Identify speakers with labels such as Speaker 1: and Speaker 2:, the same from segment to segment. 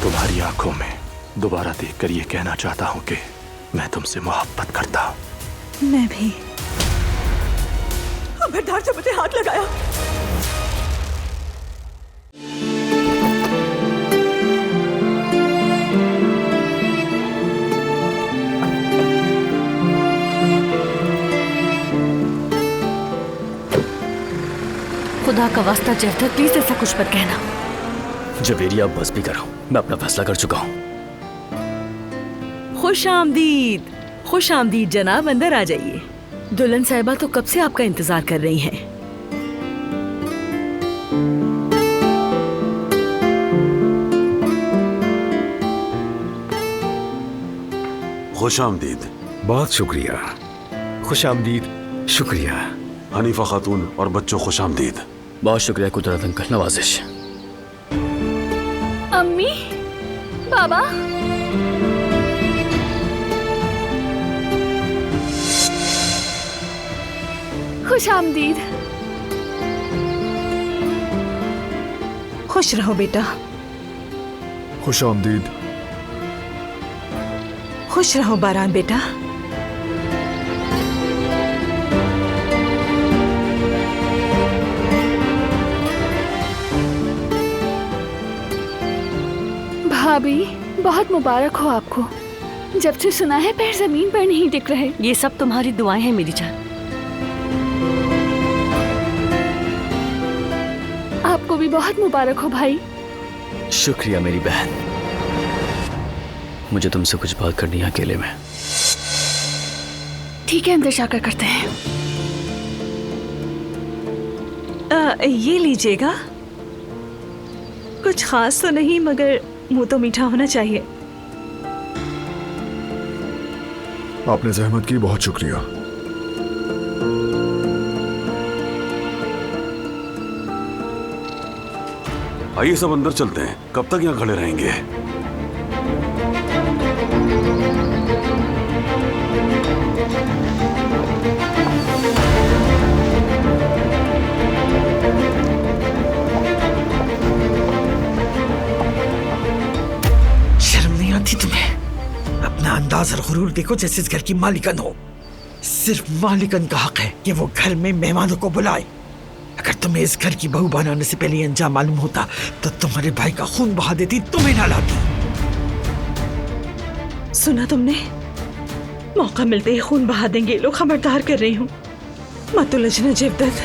Speaker 1: तुम्हारी आंखों में दोबारा देखकर ये कहना चाहता हूँ कि मैं तुमसे मोहब्बत करता हूँ।
Speaker 2: मैं भी।
Speaker 3: खबरदार जो मुझे हाथ लगाया।
Speaker 4: खुदा का वास्ता जवदत, प्लीज ऐसा कुछ मत कहना।
Speaker 5: जवेरिया, अब बस भी करो, मैं अपना फैसला कर चुका हूँ।
Speaker 3: खुश आमदीद, खुश आमदीद जनाब, अंदर आ जाइए।
Speaker 4: दुल्हन साहिबा तो कब से आपका इंतजार कर रही हैं।
Speaker 6: खुश आमदीद।
Speaker 7: बहुत शुक्रिया। खुश आमदीद। शुक्रिया।
Speaker 6: हनीफा खातून और बच्चों, खुश आमदीद।
Speaker 5: बहुत शुक्रिया कुदरत अंकल, नवाजिश।
Speaker 4: अम्मी, बाबा, खुश आमदीद।
Speaker 2: खुश रहो बेटा।
Speaker 7: खुश आमदीद।
Speaker 2: खुश रहो बारान बेटा।
Speaker 4: भाभी, बहुत मुबारक हो आपको। जब से सुना है पैर जमीन पर नहीं टिक रहे।
Speaker 3: ये सब तुम्हारी दुआएं हैं मेरी जान।
Speaker 4: आपको भी बहुत मुबारक हो भाई।
Speaker 5: शुक्रिया मेरी बहन। मुझे तुमसे कुछ बात करनी है अकेले में।
Speaker 4: ठीक है, अंदर जाकर करते हैं।
Speaker 2: ये लीजिएगा। कुछ खास तो नहीं, मगर मुंह तो मीठा होना चाहिए।
Speaker 7: आपने जहमत की, बहुत शुक्रिया।
Speaker 6: आइए सब अंदर चलते हैं, कब तक यहाँ खड़े रहेंगे?
Speaker 8: शर्म नहीं आती तुम्हें? अपना अंदाज और गुरूर देखो, जैसे इस घर की मालिकन हो। सिर्फ मालिकन का हक है कि वो घर में मेहमानों को बुलाए। अगर तुम्हें इस घर की बहू बनाने से पहले अंजाम मालूम होता तो तुम्हारे भाई का खून बहा देती, तुम्हें ना लाती।
Speaker 2: सुना तुमने? मौका मिलते ही खून बहा देंगे लोग। खबरदार कर रही हूँ, मत उलझना जवदत।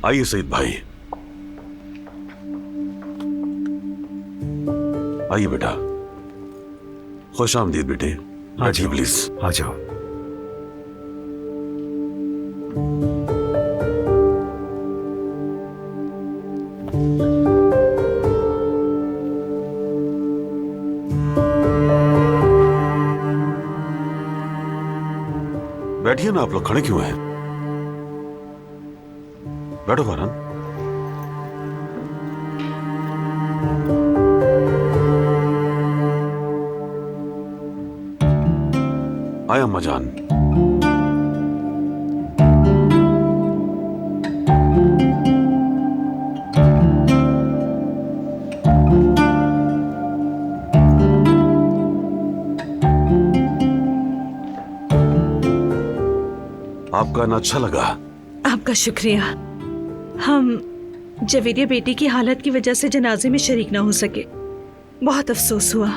Speaker 6: आइए सईद भाई, आइए बेटा। खुश आमदीद बेटे, बैठिए प्लीज।
Speaker 7: आ जाओ।
Speaker 6: बैठिए ना, आप लोग खड़े क्यों हैं? बैठो फरहान। आए अम्मा जान। आपका आना अच्छा लगा।
Speaker 2: आपका शुक्रिया। हम जवेरिया बेटी की हालत की वजह से जनाजे में शरीक ना हो सके। बहुत अफसोस हुआ।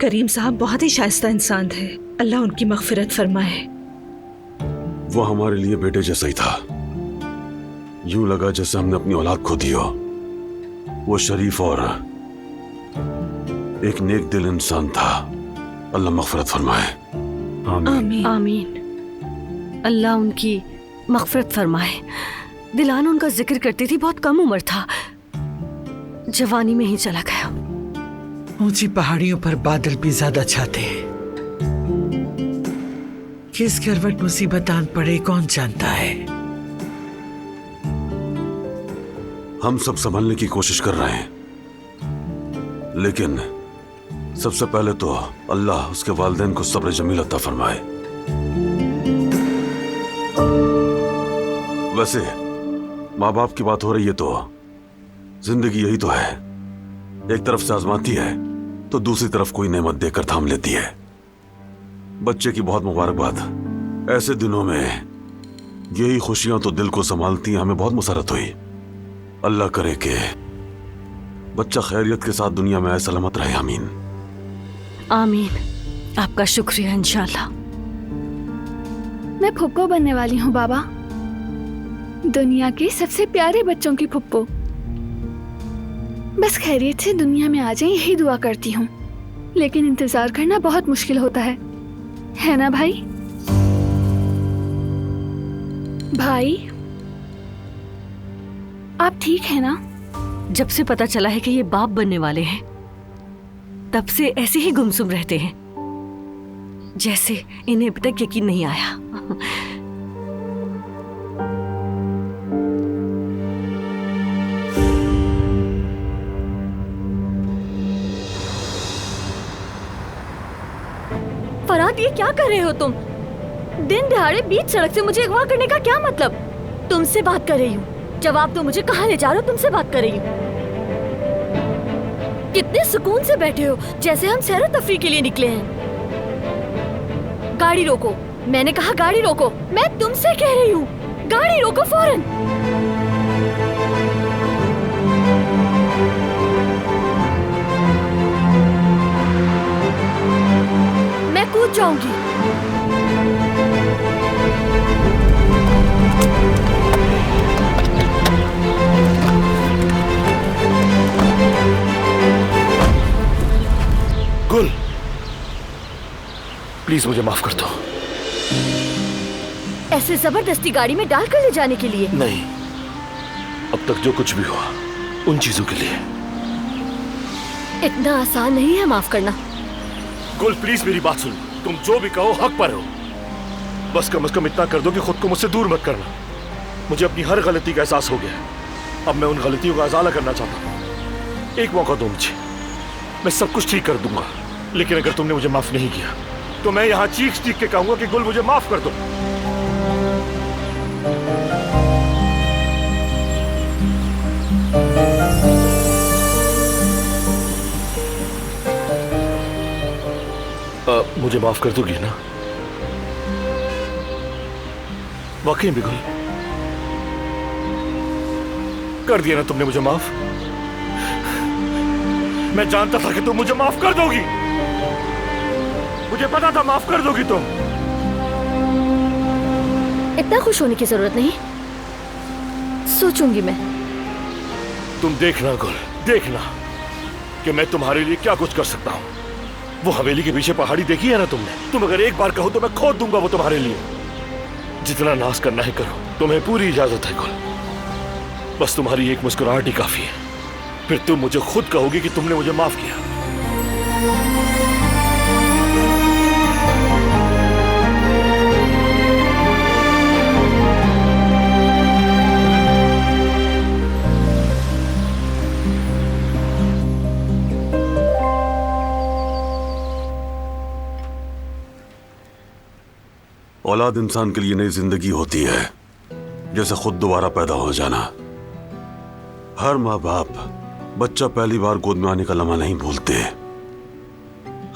Speaker 2: करीम साहब बहुत ही शाइस्ता इंसान थे, अल्लाह उनकी मगफिरत फरमाए।
Speaker 6: वो हमारे लिए बेटे जैसा ही था। यूं लगा जैसे हमने अपनी औलाद खो दी हो। वो शरीफ और एक नेक दिल इंसान था। अल्लाह मगफिरत फरमाए।
Speaker 2: आमीन।
Speaker 3: आमीन। अल्लाह उनकी मगफिरत फरमाए। दिलान उनका जिक्र करती थी, बहुत कम उम्र था, जवानी में ही चला गया।
Speaker 8: ऊंची पहाड़ियों पर बादल भी ज्यादा छाते हैं। किस करवट मुसीबत आन पड़े कौन जानता है।
Speaker 6: हम सब संभलने की कोशिश कर रहे हैं, लेकिन सबसे पहले तो अल्लाह उसके वालिदैन को सब्र जमील अता फरमाए। वैसे माँ बाप की बात हो रही है तो जिंदगी यही तो है, एक तरफ से आजमाती है तो दूसरी तरफ कोई नेमत देकर थाम लेती है। बच्चे की बहुत मुबारकबाद। ऐसे दिनों में यही खुशियां तो दिल को संभालती हैं। हमें बहुत मुसरत हुई। अल्लाह करे कि बच्चा खैरियत के साथ दुनिया में सलामत रहे। आमीन
Speaker 3: आमीन। आपका शुक्रिया। इंशाल्लाह।
Speaker 4: मैं फुप्पो बनने वाली हूँ बाबा, दुनिया के सबसे प्यारे बच्चों की फुप्पो। बस खैरियत से दुनिया में आ जाए यही दुआ करती हूँ, लेकिन इंतजार करना बहुत मुश्किल होता है ना भाई? भाई आप ठीक है ना?
Speaker 3: जब से पता चला है कि ये बाप बनने वाले हैं, तब से ऐसे ही गुमसुम रहते हैं, जैसे इन्हें अभी तक यकीन नहीं आया। फरहाद, ये क्या कर रहे हो तुम? दिन दहाड़े बीच सड़क से मुझे अगवा करने का क्या मतलब? तुमसे बात कर रही हूँ। जवाब दो मुझे, कहाँ ले जा रहे हो? तुमसे बात कर रही हूँ। कितने सुकून से बैठे हो, जैसे हम सैर तफरीह के लिए निकले हैं। गाड़ी रोको, मैंने कहा गाड़ी रोको। मैं तुमसे कह रही हूँ, गाड़ी रोको फौरन। मैं कूद जाऊंगी।
Speaker 1: गुल, प्लीज मुझे माफ कर दो।
Speaker 3: ऐसे जबरदस्ती गाड़ी में डालकर ले जाने के लिए?
Speaker 1: नहीं, अब तक जो कुछ भी हुआ उन चीजों के लिए।
Speaker 3: इतना आसान नहीं है माफ करना।
Speaker 1: गुल प्लीज मेरी बात सुनो। तुम जो भी कहो हक पर हो। बस कम से कम इतना कर दो कि खुद को मुझसे दूर मत करना। मुझे अपनी हर गलती का एहसास हो गया है। अब मैं उन गलतियों का अजाला करना चाहता हूँ। एक मौका दो मुझे, मैं सब कुछ ठीक कर दूंगा। लेकिन अगर तुमने मुझे माफ नहीं किया तो मैं यहाँ चीख चीख के कहूंगा कि गुल मुझे माफ कर दो। मुझे माफ कर दोगी ना? वाकई में गुल, कर दिया ना तुमने मुझे माफ? मैं जानता था कि तुम मुझे माफ कर दोगी। मुझे पता था माफ कर दोगी तुम।
Speaker 3: इतना खुश होने की जरूरत नहीं, सोचूंगी मैं।
Speaker 1: तुम देखना गुल, देखना कि मैं तुम्हारे लिए क्या कुछ कर सकता हूं। वो हवेली के पीछे पहाड़ी देखी है ना तुमने? तुम अगर एक बार कहो तो मैं खोद दूंगा वो तुम्हारे लिए। जितना नाश करना है करो, तुम्हें पूरी इजाजत है गुल। बस तुम्हारी एक मुस्कुराहट ही काफी है, फिर तुम मुझे खुद कहोगी कि तुमने मुझे माफ किया।
Speaker 6: औलाद इंसान के लिए नई जिंदगी होती है, जैसे खुद दोबारा पैदा हो जाना। हर माँ बाप बच्चा पहली बार गोद में आने का लम्हा नहीं भूलते,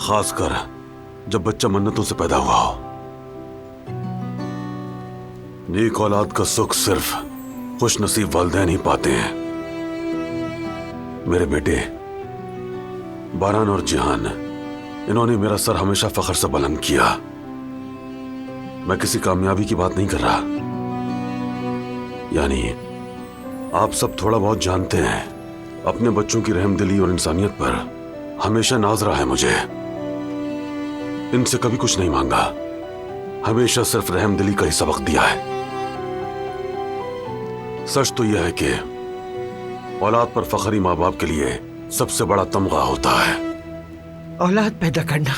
Speaker 6: खासकर जब बच्चा मन्नतों से पैदा हुआ हो। नेक औलाद का सुख सिर्फ खुश नसीब वालिदैन ही पाते हैं। मेरे बेटे बारान और जिहान, इन्होंने मेरा सर हमेशा फख्र से बुलंद किया। मैं किसी कामयाबी की बात नहीं कर रहा, यानी आप सब थोड़ा बहुत जानते हैं। अपने बच्चों की रहमदिली और इंसानियत पर हमेशा नाज रहा है मुझे। इनसे कभी कुछ नहीं मांगा, हमेशा सिर्फ रहमदिली का ही सबक दिया है। सच तो यह है कि औलाद पर फख्री माँ बाप के लिए सबसे बड़ा तमगा होता है।
Speaker 8: औलाद पैदा करना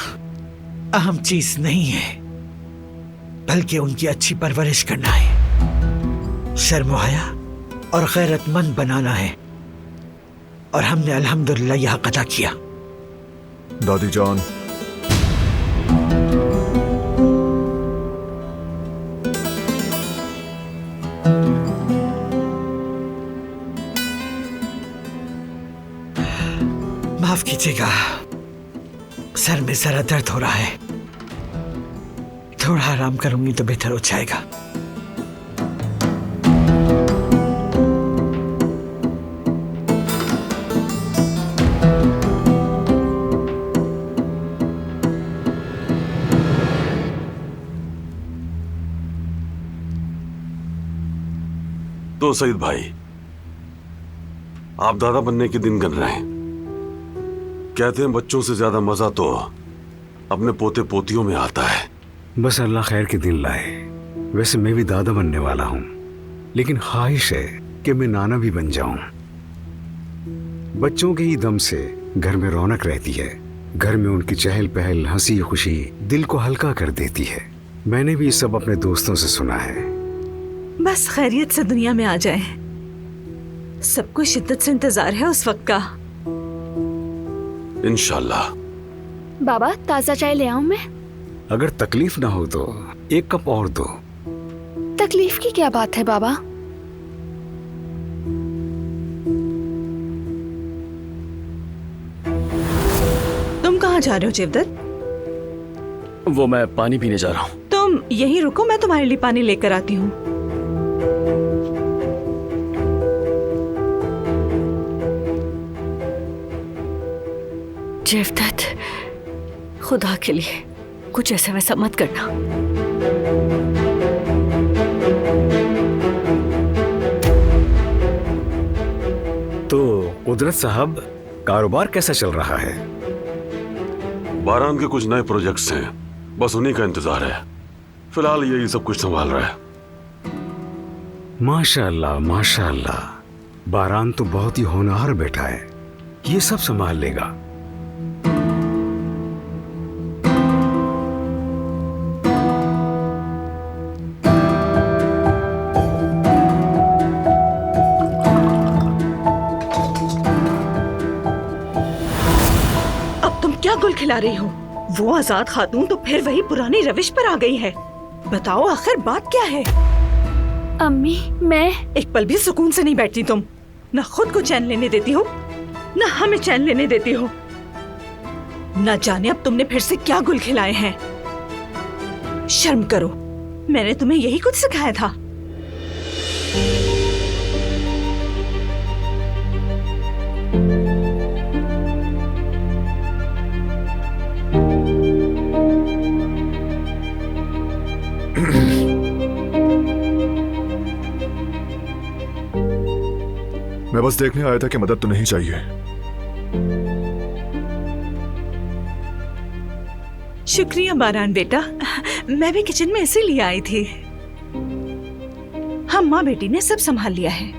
Speaker 8: अहम चीज नहीं है, बल्कि उनकी अच्छी परवरिश करना है, शर्म हया और गैरतमंद बनाना है। और हमने अल्हम्दुलिल्लाह यह अदा किया।
Speaker 7: दादी जान,
Speaker 8: माफ कीजिएगा, सर में जरा दर्द हो रहा है, थोड़ा आराम करूंगी तो बेहतर हो जाएगा।
Speaker 6: तो सईद भाई, आप दादा बनने के दिन गन रहे हैं। कहते हैं बच्चों से ज्यादा मजा तो अपने पोते पोतियों में आता है।
Speaker 9: बस अल्लाह खैर के दिन लाए। वैसे मैं भी दादा बनने वाला हूँ, लेकिन ख्वाहिश है कि मैं नाना भी बन जाऊं। बच्चों के ही दम से घर में रौनक रहती है। घर में उनकी चहल पहल, हंसी खुशी दिल को हल्का कर देती है। मैंने भी ये सब अपने दोस्तों से सुना है।
Speaker 2: बस खैरियत से दुनिया में आ जाए। सबको शिद्दत से इंतजार है उस वक्त का।
Speaker 6: इंशाल्लाह।
Speaker 4: बाबा ताज़ा चाय ले आऊं मैं?
Speaker 9: अगर तकलीफ ना हो तो एक कप और दो।
Speaker 4: तकलीफ की क्या बात है बाबा?
Speaker 2: तुम कहाँ जा रहे हो जेवदत्त?
Speaker 5: वो मैं पानी पीने जा रहा हूँ।
Speaker 2: तुम यहीं रुको, मैं तुम्हारे लिए पानी लेकर आती हूँ।
Speaker 3: जेवदत्त, खुदा के लिए कुछ ऐसा वैसा मत करना।
Speaker 9: तो कुदरत साहब, कारोबार कैसा चल रहा है?
Speaker 6: बारान के कुछ नए प्रोजेक्ट्स हैं, बस उन्हीं का इंतजार है। फिलहाल यही सब कुछ संभाल रहा है।
Speaker 9: माशाअल्लाह माशाअल्लाह। बारान तो बहुत ही होनहार बेटा है, ये सब संभाल लेगा।
Speaker 2: क्या गुल खिला रही हो? वो आजाद खातून तो फिर वही पुरानी रविश पर आ गई है। बताओ आखिर बात क्या है?
Speaker 4: अम्मी, मैं
Speaker 2: एक पल भी सुकून से नहीं बैठती तुम। न खुद को चैन लेने देती हो, न हमें चैन लेने देती हो। न जाने अब तुमने फिर से क्या गुल खिलाए हैं। शर्म करो, मैंने तुम्हें यही कुछ सिखाया था।
Speaker 7: मैं बस देखने आया था कि मदद तो नहीं चाहिए।
Speaker 2: शुक्रिया बारान बेटा, मैं भी किचन में इसीलिए आई थी। हम माँ बेटी ने सब संभाल लिया है।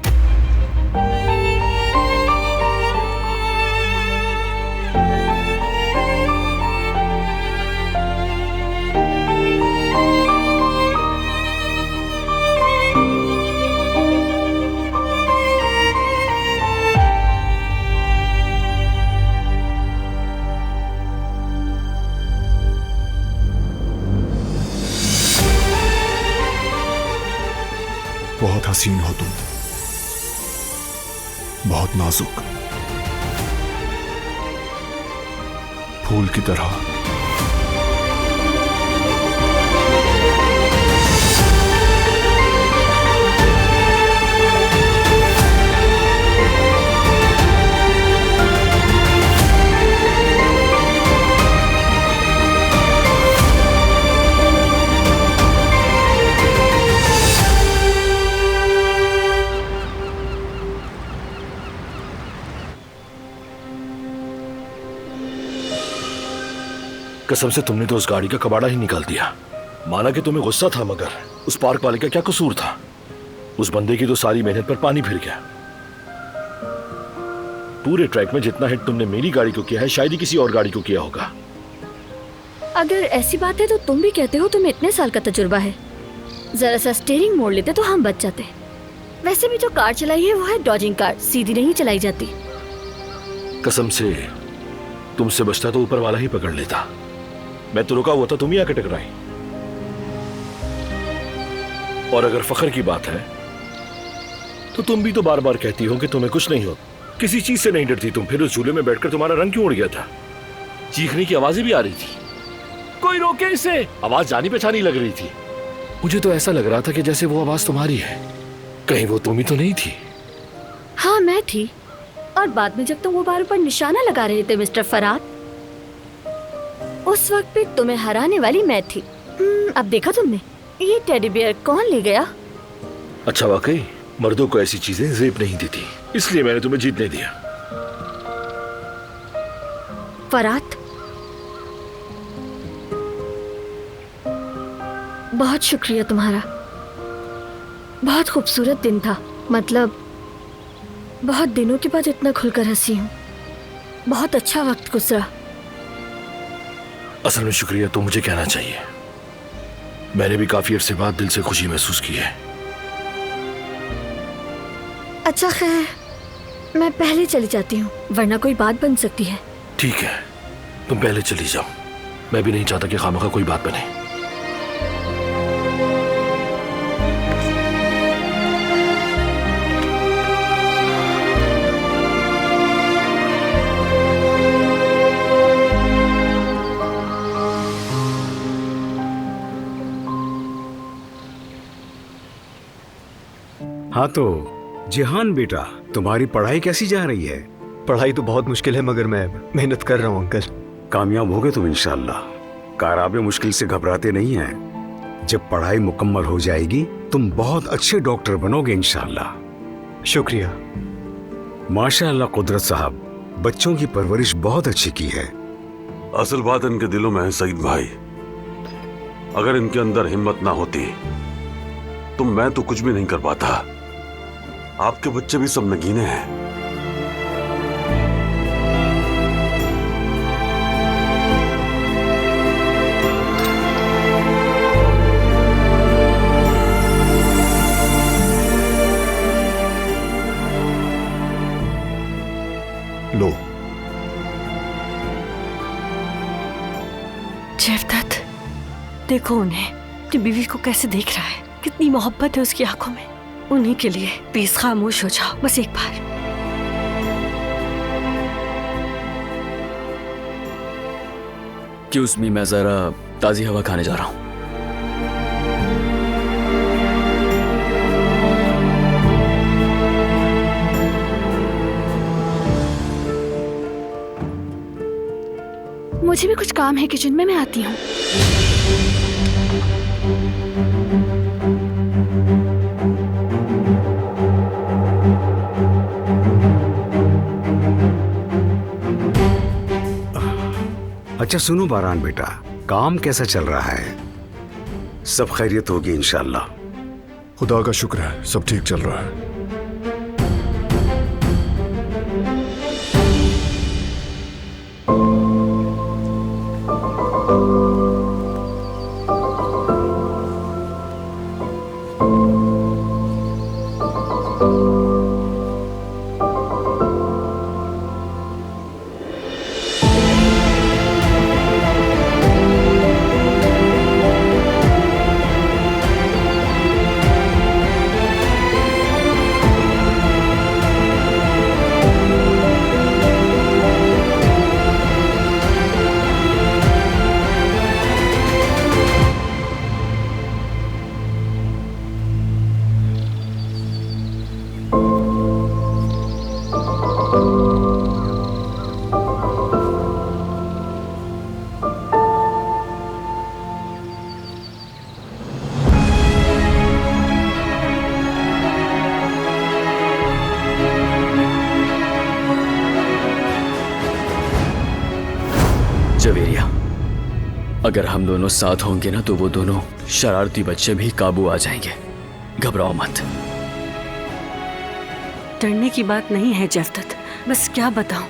Speaker 7: बहुत हसीन हो तुम, बहुत नाजुक, फूल की तरह।
Speaker 1: कसम से तुमने तो उस गाड़ी का कबाड़ा ही निकाल दिया। माना कि तुम्हें गुस्सा था, मगर उस पार्क वाले का क्या कसूर था? उस बंदे की तो सारी मेहनत पर पानी फिर गया। पूरे ट्रैक में जितना हिट तुमने मेरी गाड़ी को किया है, शायद ही किसी और गाड़ी को किया होगा।
Speaker 3: अगर ऐसी बात है तो तुम भी कहते हो तुम्हें इतने साल का तजुर्बा है। जरा सा स्टीयरिंग मोड़ लेते तो हम बच जाते। वैसे भी जो कार चलाई है वो है डॉजिंग कार, सीधी नहीं चलाई जाती।
Speaker 1: कसम से तुमसे बचता तो ऊपर वाला ही पकड़ लेता। मैं तो रुका हुआ था, तुम ही आके टकराई। और अगर फख्र की बात है तो तुम भी तो बार बार कहती हो कि तुम्हें कुछ नहीं हो, किसी चीज से नहीं डरती तुम। फिर उस झूले में बैठकर तुम्हारा रंग क्यों उड़ गया था? चीखने की आवाजें भी आ रही थी। कोई रोके इसे। आवाज जानी पहचानी लग रही थी। मुझे तो ऐसा लग रहा था कि जैसे वो आवाज तुम्हारी है। कहीं वो तुम ही तो नहीं थी?
Speaker 3: हाँ मैं थी। और बाद में जब तुम वो बार पर निशाना लगा रहे थे मिस्टर फराद, उस वक्त भी तुम्हें हराने वाली मैं थी। अब देखा तुमने ये टेडी बियर कौन ले गया?
Speaker 1: अच्छा, वाकई मर्दों को ऐसी चीजें जेब नहीं देती, इसलिए मैंने तुम्हें जीतने दिया।
Speaker 3: फराद, बहुत शुक्रिया तुम्हारा। बहुत खूबसूरत दिन था। मतलब बहुत दिनों के बाद इतना खुलकर हंसी हूँ। बहुत अच्छा वक्त गुजरा।
Speaker 1: असल में शुक्रिया तो मुझे कहना चाहिए। मैंने भी काफी अरसे बाद दिल से खुशी महसूस की है।
Speaker 3: अच्छा खैर, मैं पहले चली जाती हूँ वरना कोई बात बन सकती है।
Speaker 1: ठीक है, तुम पहले चली जाओ। मैं भी नहीं चाहता कि खामखा कोई बात बने।
Speaker 9: हाँ तो जिहान बेटा, तुम्हारी पढ़ाई कैसी जा रही है?
Speaker 5: पढ़ाई तो बहुत मुश्किल है, मगर मैं मेहनत कर रहा हूँ अंकल।
Speaker 9: कामयाब होगे तुम इंशाल्लाह। काराबे मुश्किल से घबराते नहीं हैं। जब पढ़ाई मुकम्मल हो जाएगी तुम बहुत अच्छे डॉक्टर बनोगे इंशाल्लाह।
Speaker 5: शुक्रिया।
Speaker 9: माशाअल्लाह कुदरत साहब, बच्चों की परवरिश बहुत अच्छी की है।
Speaker 6: असल बात इनके दिलों में है सईद भाई। अगर इनके अंदर हिम्मत ना होती तो मैं तो कुछ भी नहीं कर पाता। आपके बच्चे भी सब नगीने हैं।
Speaker 7: लो।
Speaker 3: जयवदत्त, देखो उन्हें, अपनी बीवी को कैसे देख रहा है। कितनी मोहब्बत है उसकी आंखों में। उन्हीं के लिए प्लीज खामोश हो जाओ, बस एक बार।
Speaker 5: एक्सक्यूज मी, मैं जरा ताजी हवा खाने जा रहा हूँ।
Speaker 4: मुझे भी कुछ काम है किचन में, मैं आती हूँ।
Speaker 9: अच्छा सुनो बारान बेटा, काम कैसा चल रहा है? सब खैरियत होगी इंशाल्लाह।
Speaker 7: खुदा का शुक्र है, सब ठीक चल रहा है।
Speaker 5: जवेरिया, अगर हम दोनों साथ होंगे ना तो वो दोनों शरारती बच्चे भी काबू आ जाएंगे। घबराओ मत।
Speaker 3: डरने की बात नहीं है जयवदत्त, बस क्या बताऊं,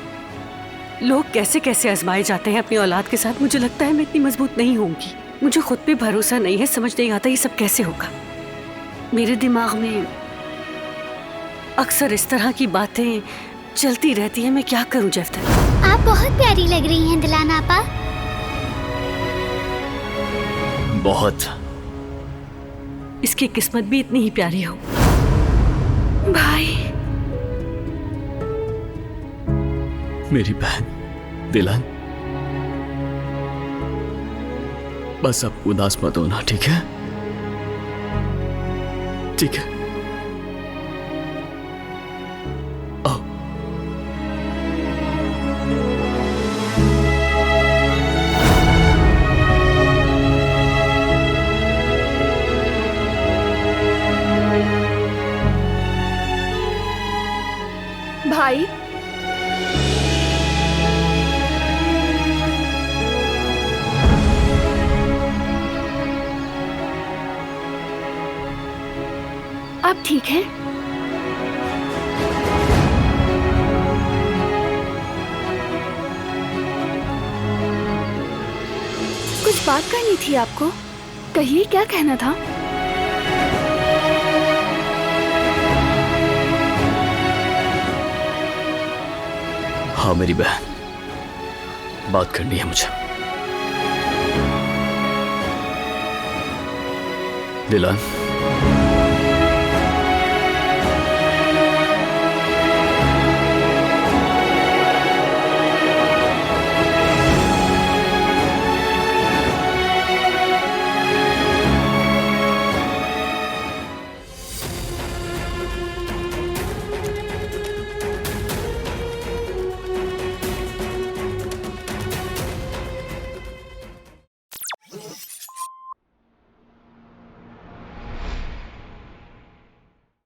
Speaker 10: लोग कैसे कैसे आजमाए जाते हैं अपनी औलाद के साथ। मुझे लगता है मैं इतनी मजबूत नहीं होंगी। मुझे खुद पे भरोसा नहीं है, समझ नहीं आता ये सब कैसे होगा। मेरे दिमाग में अक्सर इस तरह की बातें चलती रहती हैं। मैं क्या करूं जफ्तर?
Speaker 11: आप बहुत प्यारी लग रही हैं दिलान आपा।
Speaker 5: बहुत।
Speaker 10: इसकी किस्मत भी इतनी ही प्यारी हो। भाई,
Speaker 5: मेरी बहन दिलान, बस अब उदास मत होना, ठीक है? ठीक है, आओ।
Speaker 4: भाई, आप ठीक हैं? कुछ बात करनी थी आपको, कहिए क्या कहना था?
Speaker 5: हाँ मेरी बहन, बात करनी है मुझे। दिलान,